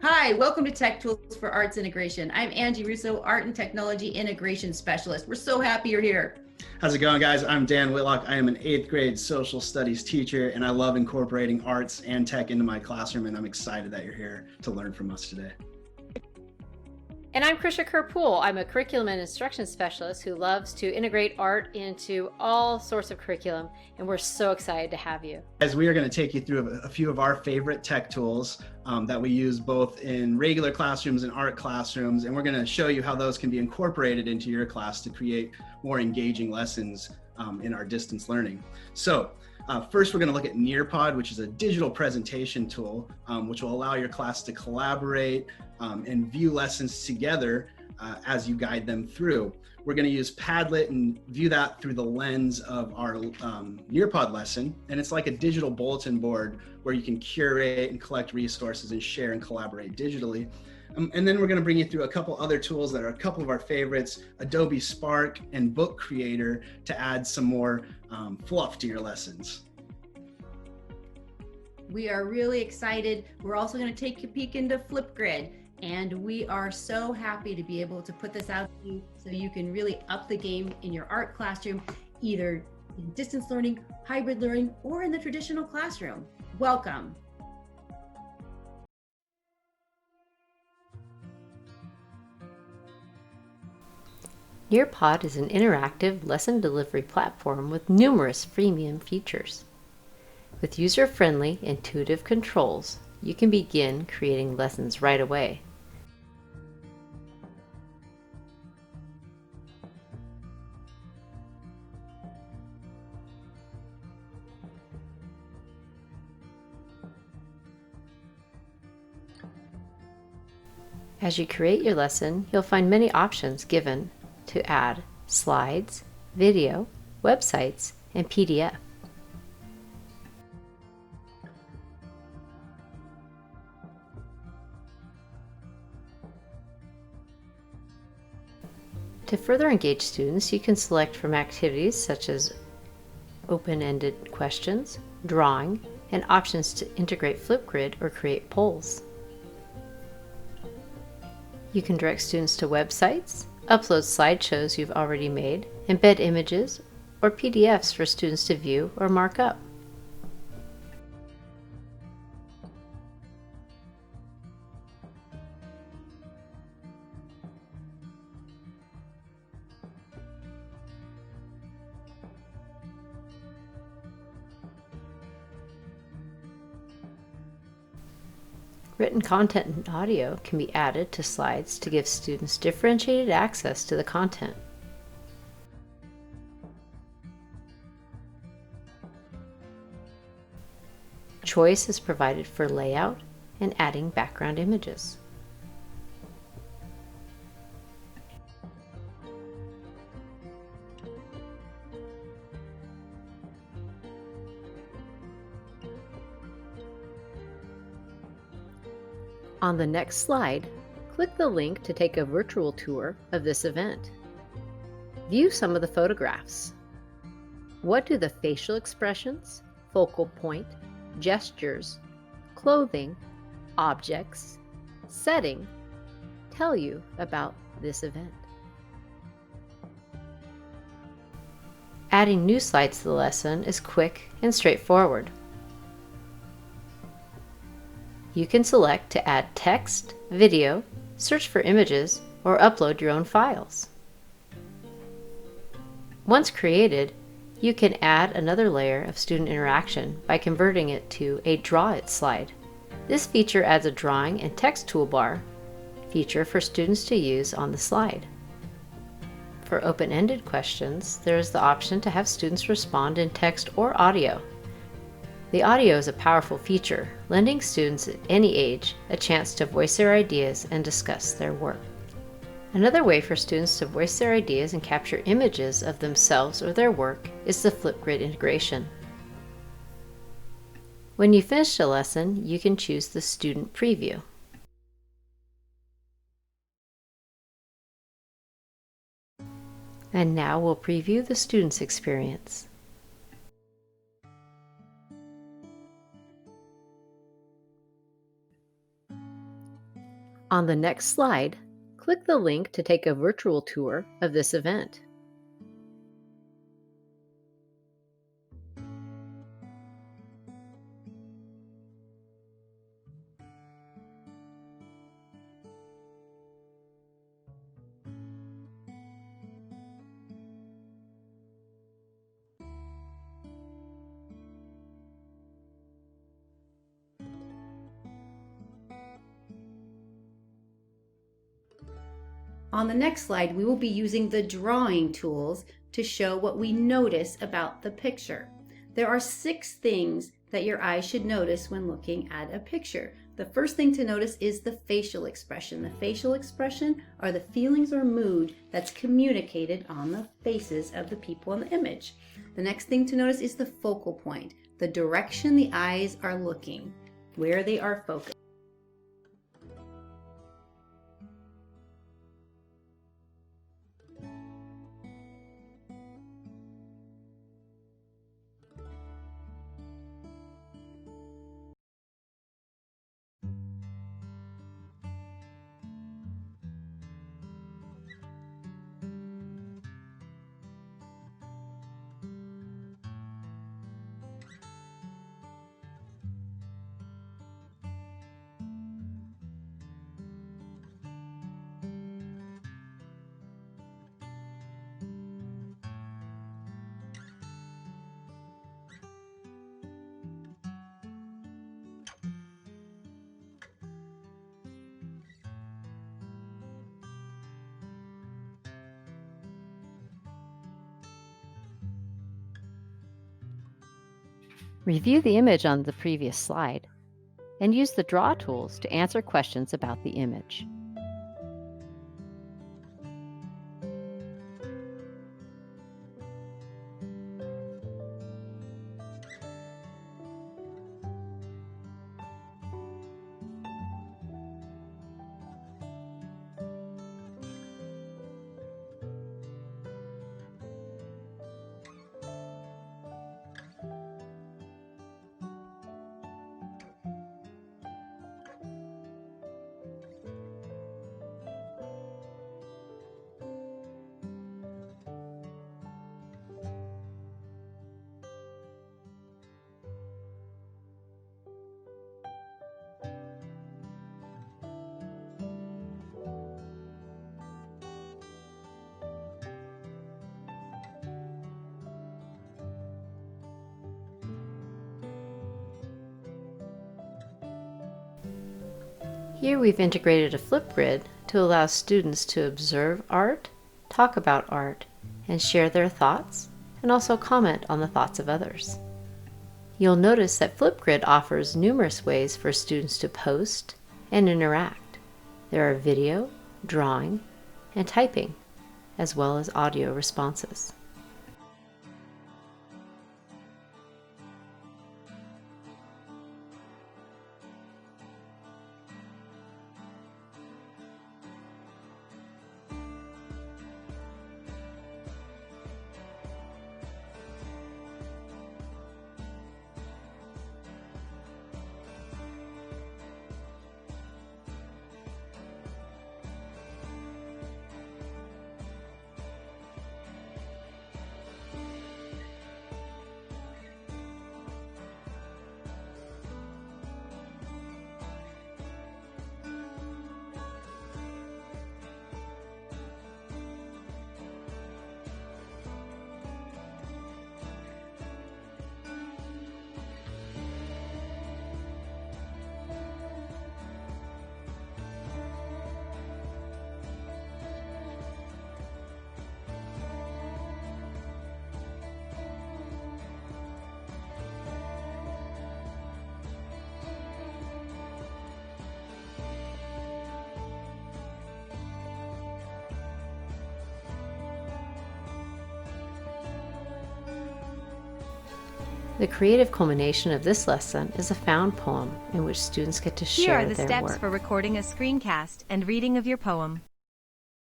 Hi, welcome to Tech Tools for Arts Integration. I'm Angie Russo, Art and Technology Integration Specialist. We're so happy you're here. How's it going, guys? I'm Dan Whitlock. I am an 8th grade social studies teacher, and I love incorporating arts and tech into my classroom, and I'm excited that you're here to learn from us today. And I'm Krisha Kerpool. I'm a curriculum and instruction specialist who loves to integrate art into all sorts of curriculum, and we're so excited to have you. As we are going to take you through a few of our favorite tech tools that we use both in regular classrooms and art classrooms, and we're going to show you how those can be incorporated into your class to create more engaging lessons in our distance learning. So first, we're going to look at Nearpod, which is a digital presentation tool, which will allow your class to collaborate and view lessons together as you guide them through. We're going to use Padlet and view that through the lens of our Nearpod lesson. And it's like a digital bulletin board where you can curate and collect resources and share and collaborate digitally. And then we're going to bring you through a couple other tools that are a couple of our favorites, Adobe Spark and Book Creator, to add some more fluff to your lessons. We are really excited. We're also going to take a peek into Flipgrid, and we are so happy to be able to put this out to you so you can really up the game in your art classroom, either in distance learning, hybrid learning, or in the traditional classroom. Welcome. Nearpod is an interactive lesson delivery platform with numerous freemium features. With user-friendly, intuitive controls, you can begin creating lessons right away. As you create your lesson, you'll find many options given to add slides, video, websites, and PDF. To further engage students, you can select from activities such as open-ended questions, drawing, and options to integrate Flipgrid or create polls. You can direct students to websites, upload slideshows you've already made, embed images, or PDFs for students to view or mark up. Written content and audio can be added to slides to give students differentiated access to the content. Choice is provided for layout and adding background images. On the next slide, click the link to take a virtual tour of this event. View some of the photographs. What do the facial expressions, focal point, gestures, clothing, objects, setting tell you about this event? Adding new slides to the lesson is quick and straightforward. You can select to add text, video, search for images, or upload your own files. Once created, you can add another layer of student interaction by converting it to a Draw It slide. This feature adds a drawing and text toolbar feature for students to use on the slide. For open-ended questions, there is the option to have students respond in text or audio. The audio is a powerful feature, lending students at any age a chance to voice their ideas and discuss their work. Another way for students to voice their ideas and capture images of themselves or their work is the Flipgrid integration. When you finish a lesson, you can choose the student preview. And now we'll preview the student's experience. On the next slide, click the link to take a virtual tour of this event. On the next slide, we will be using the drawing tools to show what we notice about the picture. There are 6 things that your eyes should notice when looking at a picture. The first thing to notice is the facial expression. The facial expression are the feelings or mood that's communicated on the faces of the people in the image. The next thing to notice is the focal point, the direction the eyes are looking, where they are focused. Review the image on the previous slide and use the draw tools to answer questions about the image. Here we've integrated a Flipgrid to allow students to observe art, talk about art, and share their thoughts, and also comment on the thoughts of others. You'll notice that Flipgrid offers numerous ways for students to post and interact. There are video, drawing, and typing, as well as audio responses. The creative culmination of this lesson is a found poem in which students get to share Here are the their steps work. for recording a screencast and reading of your poem.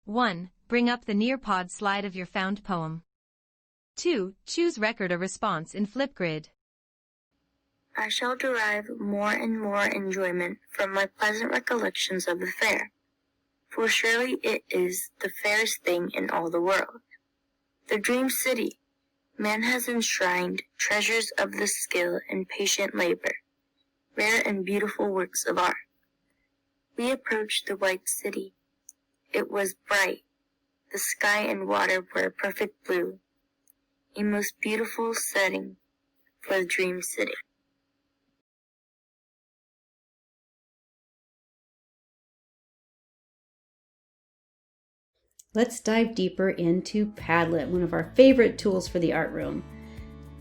1. Bring up the Nearpod slide of your found poem. 2. Choose Record a response in Flipgrid. I shall derive more and more enjoyment from my pleasant recollections of the fair, for surely it is the fairest thing in all the world. The dream city! Man has enshrined treasures of the skill and patient labor, rare and beautiful works of art. We approached the white city. It was bright. The sky and water were a perfect blue, a most beautiful setting for the dream city. Let's dive deeper into Padlet, one of our favorite tools for the art room.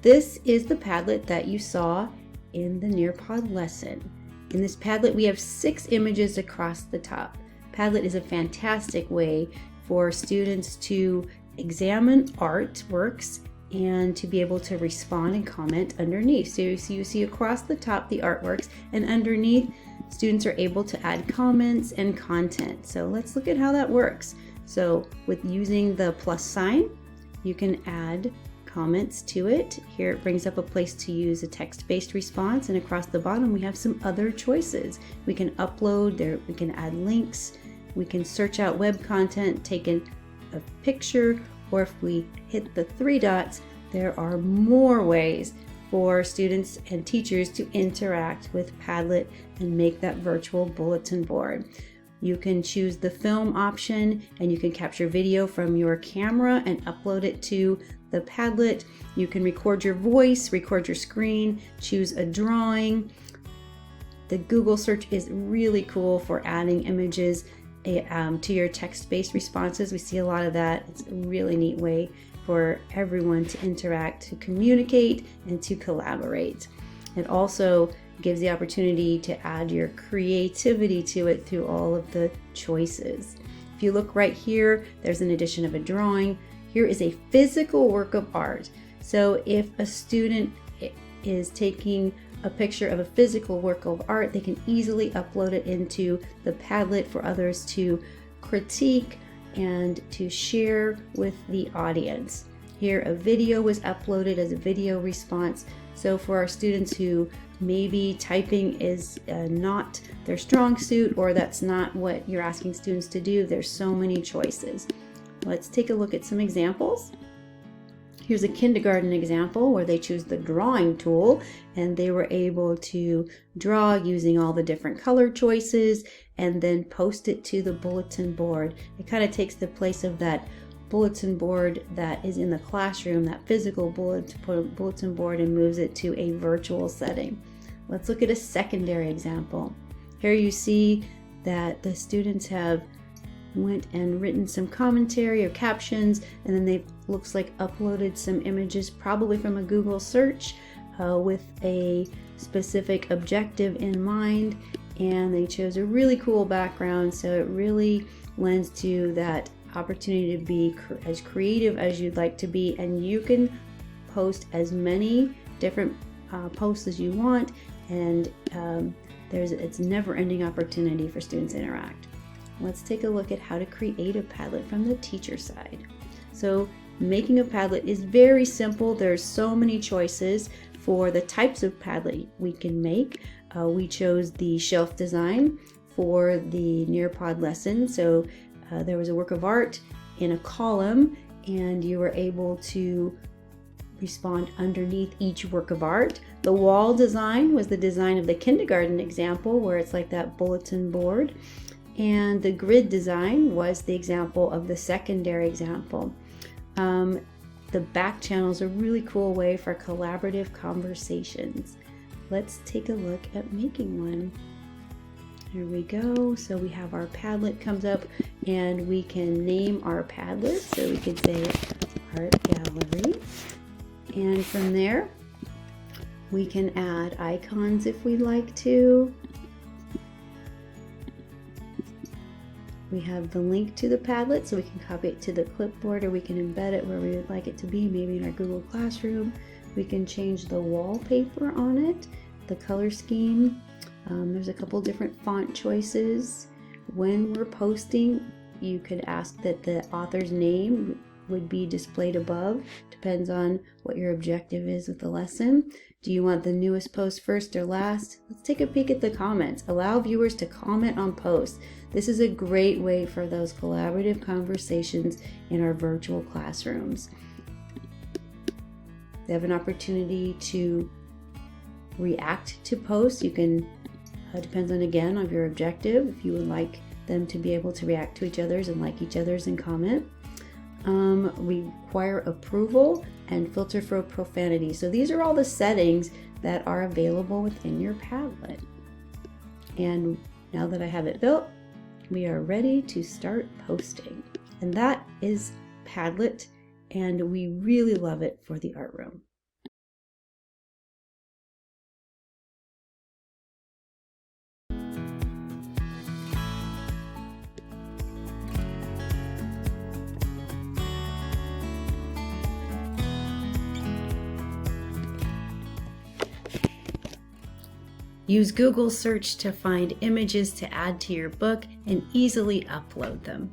This is the Padlet that you saw in the Nearpod lesson. In this Padlet, we have 6 images across the top. Padlet is a fantastic way for students to examine artworks and to be able to respond and comment underneath. So you see across the top the artworks, and underneath students are able to add comments and content. So let's look at how that works. So with using the plus sign, you can add comments to it. Here it brings up a place to use a text-based response, and across the bottom we have some other choices. We can upload there, we can add links, we can search out web content, take a picture, or if we hit the 3 dots, there are more ways for students and teachers to interact with Padlet and make that virtual bulletin board. You can choose the film option, and you can capture video from your camera and upload it to the Padlet. You can record your voice, record your screen, choose a drawing. The Google search is really cool for adding images to your text-based responses. We see a lot of that. It's a really neat way for everyone to interact, to communicate, and to collaborate. It also gives the opportunity to add your creativity to it through all of the choices. If you look right here, there's an addition of a drawing. Here is a physical work of art. So if a student is taking a picture of a physical work of art, they can easily upload it into the Padlet for others to critique and to share with the audience. Here a video was uploaded as a video response. So for our students who maybe typing is not their strong suit, or that's not what you're asking students to do, there's so many choices. Let's take a look at some examples. Here's a kindergarten example where they choose the drawing tool, and they were able to draw using all the different color choices and then post it to the bulletin board. It kind of takes the place of that bulletin board that is in the classroom, that physical bulletin board, and moves it to a virtual setting. Let's look at a secondary example. Here you see that the students have went and written some commentary or captions, and then they looks like uploaded some images, probably from a Google search, with a specific objective in mind, and they chose a really cool background, so it really lends to that opportunity to be as creative as you'd like to be, and you can post as many different posts as you want, and it's never-ending opportunity for students to interact. Let's take a look at how to create a Padlet from the teacher side. So making a Padlet is very simple. There's so many choices for the types of Padlet we can make. We chose the shelf design for the Nearpod lesson. So there was a work of art in a column, and you were able to respond underneath each work of art. The wall design was the design of the kindergarten example, where it's like that bulletin board. And the grid design was the example of the secondary example. The back channel is a really cool way for collaborative conversations. Let's take a look at making one. Here we go. So we have our Padlet comes up, and we can name our Padlet. So we could say Art Gallery. And from there, we can add icons if we'd like to. We have the link to the Padlet, so we can copy it to the clipboard, or we can embed it where we would like it to be, maybe in our Google Classroom. We can change the wallpaper on it, the color scheme. There's a couple different font choices. When we're posting, you could ask that the author's name would be displayed above. Depends on what your objective is with the lesson. Do you want the newest post first or last? Let's take a peek at the comments. Allow viewers to comment on posts. This is a great way for those collaborative conversations in our virtual classrooms. They have an opportunity to react to posts. You can, depends on again on your objective, if you would like them to be able to react to each other's and like each other's and comment. Require approval and filter for profanity. So these are all the settings that are available within your Padlet. And now that I have it built, we are ready to start posting. And that is Padlet, and we really love it for the art room. Use Google search to find images to add to your book and easily upload them.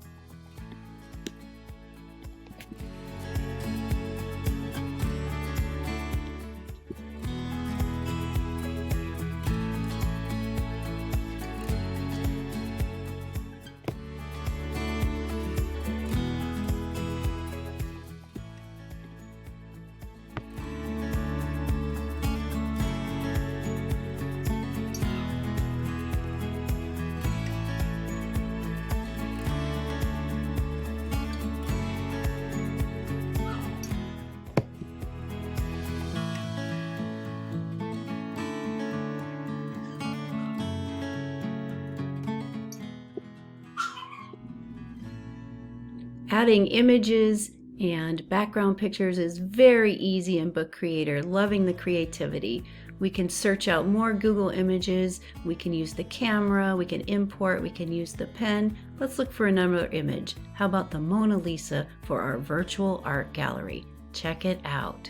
Adding images and background pictures is very easy in Book Creator. Loving the creativity. We can search out more Google images, we can use the camera, we can import, we can use the pen. Let's look for another image. How about the Mona Lisa for our virtual art gallery? Check it out.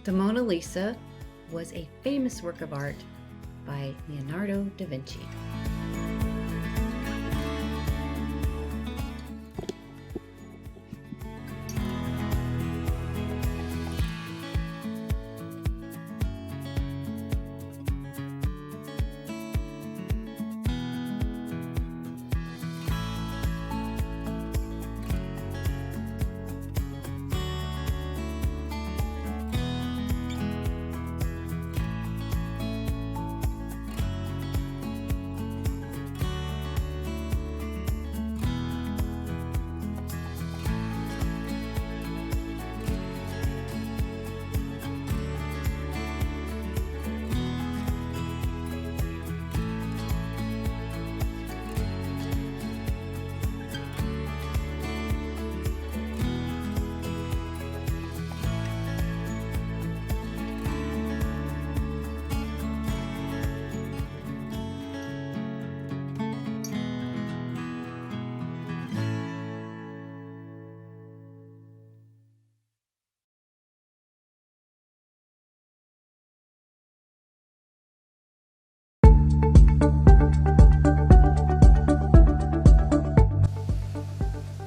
The Mona Lisa was a famous work of art by Leonardo da Vinci.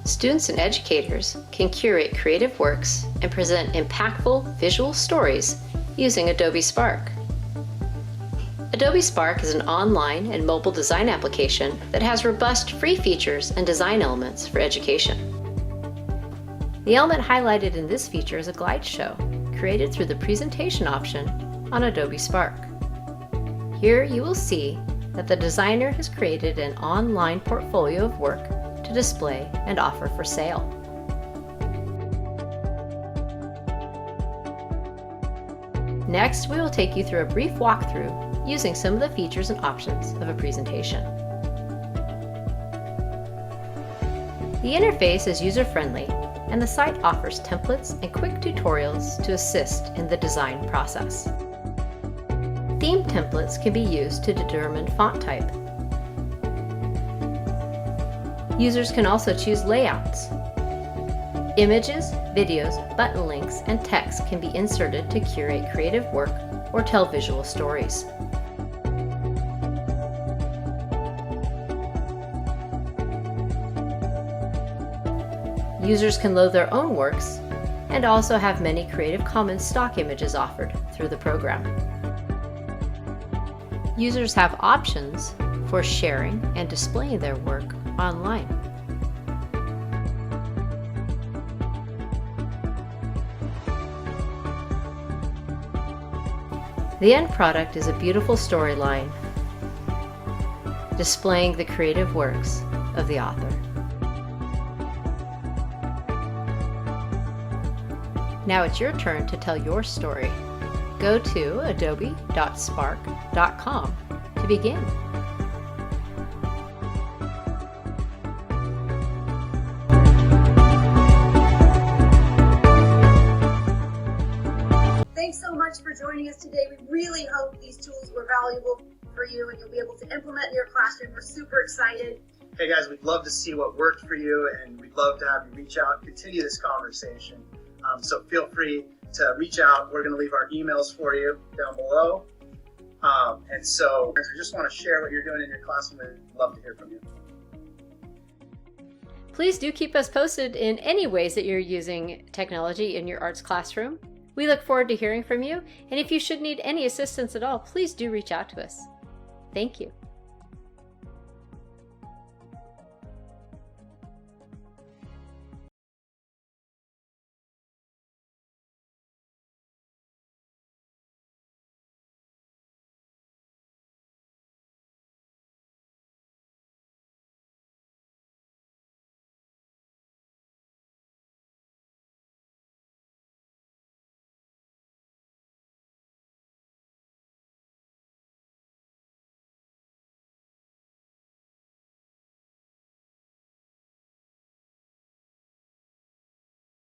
Students and educators can curate creative works and present impactful visual stories using Adobe Spark. Adobe Spark is an online and mobile design application that has robust free features and design elements for education. The element highlighted in this feature is a glide show, created through the presentation option on Adobe Spark. Here you will see that the designer has created an online portfolio of work to display and offer for sale. Next, we will take you through a brief walkthrough using some of the features and options of a presentation. The interface is user-friendly, and the site offers templates and quick tutorials to assist in the design process. Theme templates can be used to determine font type. Users can also choose layouts. Images, videos, button links, and text can be inserted to curate creative work or tell visual stories. Users can load their own works and also have many Creative Commons stock images offered through the program. Users have options for sharing and displaying their work online. The end product is a beautiful storyline displaying the creative works of the author. Now it's your turn to tell your story. Go to adobe.spark.com to begin. Thanks so much for joining us today. We really hope these tools were valuable for you and you'll be able to implement in your classroom. We're super excited. Hey guys, we'd love to see what worked for you, and we'd love to have you reach out and continue this conversation. So feel free to reach out. We're going to leave our emails for you down below. And so if you just want to share what you're doing in your classroom, we'd love to hear from you. Please do keep us posted in any ways that you're using technology in your arts classroom. We look forward to hearing from you, and if you should need any assistance at all, please do reach out to us. Thank you.